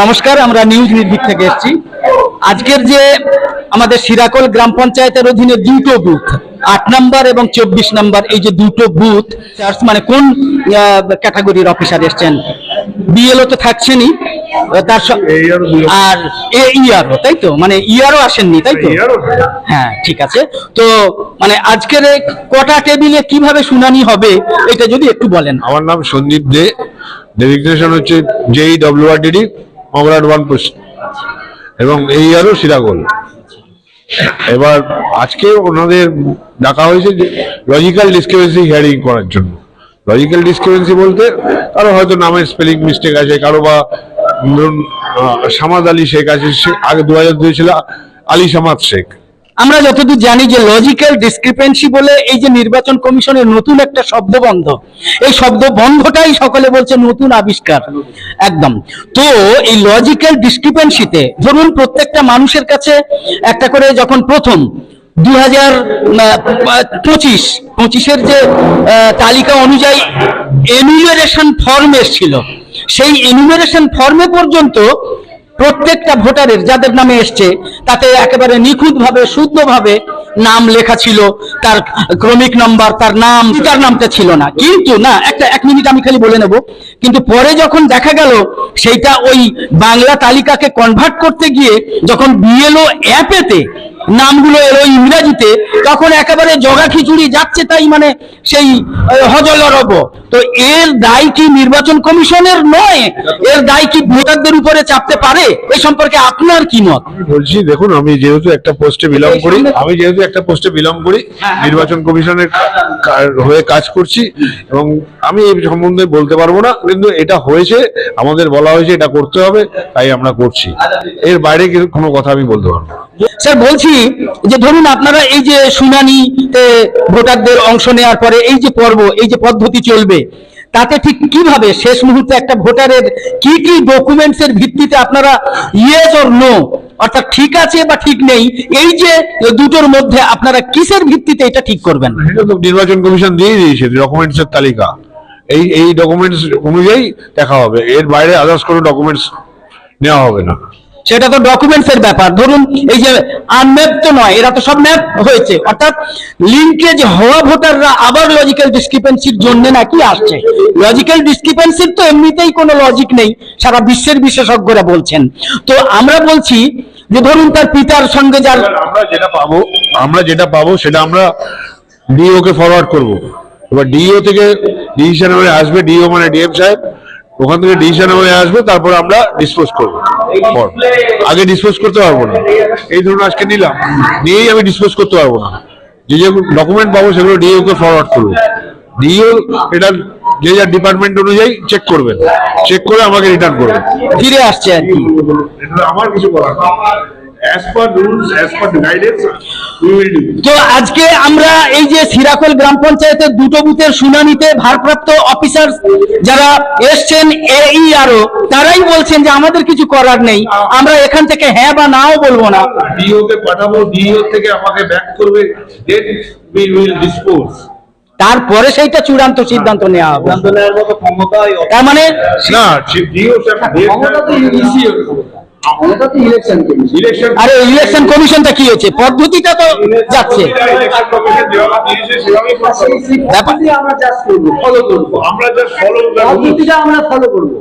নমস্কার, আমরা নিউজ নির্ভীক থেকে এসেছি। আজকের যে আমাদের শিরাকোল গ্রাম পঞ্চায়েতের অধীনে দুটো বুথ 8 নম্বর এবং 24 নম্বর, এই যে দুটো বুথ, মানে কোন ক্যাটাগরির অফিসার এসছেন? বিএলও তো থাকছেনই, তার আর ইআরও, তাই তো? মানে ইআরও আসেননি, তাই তো? হ্যাঁ, ঠিক আছে। তো মানে আজকের কটা টেবিলে কিভাবে শুনানি হবে এটা যদি একটু বলেন। আমার নাম সন্দীপ দে, ডেজিগনেশন হচ্ছে JEWRDD কমরাড 1 পোস্ট এবং এইআরও শিরাকোল। এবার আজকে ওনাদের ডাকা হয়েছে যে লজিক্যাল ডিসক্রিপেন্সি হিয়ারিং করার জন্য। লজিক্যাল ডিসক্রিপেন্সি বলতে কারো হয়তো নামের স্পেলিং মিস্টেক আছে, কারো বা ধরুন সামাদ আলী শেখ আছে, আগে 2002 ছিল আলী সামাদ শেখ। আমরা যতদূর জানি যে লজিক্যাল ডিসক্রিপেন্সি বলে এই যে নির্বাচন কমিশনের নতুন একটা শব্দবন্ধ, এই শব্দবন্ধটাই সকলে বলছে নতুন আবিষ্কার একদম। তো এই লজিক্যাল ডিসক্রিপেন্সিতে ধরুন প্রত্যেকটা মানুষের কাছে একটা করে, যখন প্রথম 2025-25-এর যে তালিকা অনুযায়ী এনুমারেশন ফর্ম এসেছিল, সেই এনুমারেশন ফর্মে পর্যন্ত প্রত্যেকটা ভোটারের যাদের নামে এসছে তাতে একেবারে নিখুঁতভাবে শুদ্ধভাবে নাম লেখা ছিল, তার ক্রমিক নম্বর, তার নামটা ছিল না। কিন্তু না, এক মিনিট আমি খালি বলে নেব। কিন্তু পরে যখন দেখা গেল সেইটা ওই বাংলা তালিকাকে কনভার্ট করতে গিয়ে যখন বিএলও অ্যাপেতে নামগুলো এলো ইংরাজিতে, তখন একেবারে জগা খিচুড়ি যাচ্ছে তাই, মানে সেই হজলরব। তো এর দায় কি নির্বাচন কমিশনের নয়? এর দায় কি ভোটারদের উপরে চাপতে পারে? এই সম্পর্কে আপনার কি মত? বলছি, দেখুন, আমি যেহেতু একটা পোস্টে বিলং করি, নির্বাচন কমিশনের হয়ে কাজ করছি এবং আমি এই সম্বন্ধে বলতে পারবো না, কিন্তু এটা হয়েছে, আমাদের বলা হয়েছে এটা করতে হবে, তাই আমরা করছি। এর বাইরে কোনো কথা আমি বলতে পারবো না। স্যার, বলছি যে ধরুন আপনারা এই যে শুনানিতে ভোটারদের অংশ নেওয়ার পরে এই যে পর্ব, এই যে পদ্ধতি চলবে, তাতে ঠিক কিভাবে শেষ মুহূর্তে একটা ভোটারের কি কি ডকুমেন্টস এর ভিত্তিতে আপনারা ইয়েস অর নো, অর্থাৎ ঠিক আছে বা ঠিক নেই, এই যে দুটোর মধ্যে আপনারা কিসের ভিত্তিতে এটা ঠিক করবেন? এটা তো নির্বাচন কমিশন দিয়ে দিয়েছে ডকুমেন্টস এর তালিকা, এই ডকুমেন্টস অনুযায়ী দেখা হবে, এর বাইরে আদার্স কোনো ডকুমেন্টস নেওয়া হবে না। সেটা তো ডকুমেন্টস এর ব্যাপার। ধরুন এই যে আনম্যাপ তো নয়, এরা তো সব ম্যাপ হয়েছে, অর্থাৎ লিঙ্কেজ হওয়া ভোটাররা আবার লজিক্যাল ডিসক্রিপেন্সির জন্য নাকি আসছে। লজিক্যাল ডিসক্রিপেন্সির তো এমনিতেই কোনো লজিক নেই, সারা বিশ্বের বিশেষজ্ঞরা বলছেন। তো আমরা বলছি যে ধরুন তার পিতার সঙ্গে যার আমরা যেটা পাবো সেটা আমরা ডিও কে ফরওয়ার্ড করব। এবার ডিও থেকে ডিসিশন হয়ে আসবে, ডিও মানে ডিএম সাহেব, ওখান থেকে ডিসিশন হয়ে আসবে, তারপর আমরা ডিসপোজ করবো। আগে ডিসপোজ করতে পারবো না, এই ধরুন আজকে নিলাম, নিয়েই আমি ডিসপোজ করতে পারবো না। যে যে ডকুমেন্ট পাবো সেগুলো ডিও কে ফরওয়ার্ড করবো। ডিও এটা যে যার ডিপার্টমেন্ট অনুযায়ী চেক করবেন, চেক করে আমাকে রিটার্ন করবেন। ফিরে আসছে আর কি, আমার কিছু বলার নেই। As per rules, as per the guidance, we will do. তো আজকে আমরা এই যে শিরাকোল গ্রাম পঞ্চায়েতের দুটো বুথের শুনানিতে ভারপ্রাপ্ত অফিসার যারা এসছেন এইআরও, তারাই বলছেন যে আমাদের কিছু করার নেই, আমরা এখান থেকে হ্যাঁ বা নাও বলবো না। ডিও কে পাঠাবো, ডিও থেকে আমাকে ব্যাক করবে, then we will dispose. তারপরে সেইটা চূড়ান্ত সিদ্ধান্ত নেওয়া হবে। তার মানে না, ডিও আরে ইলেকশন কমিশনটা কি হয়েছে? পদ্ধতিটা তো যাচ্ছে, আমরা জাস্ট ফলো করবো।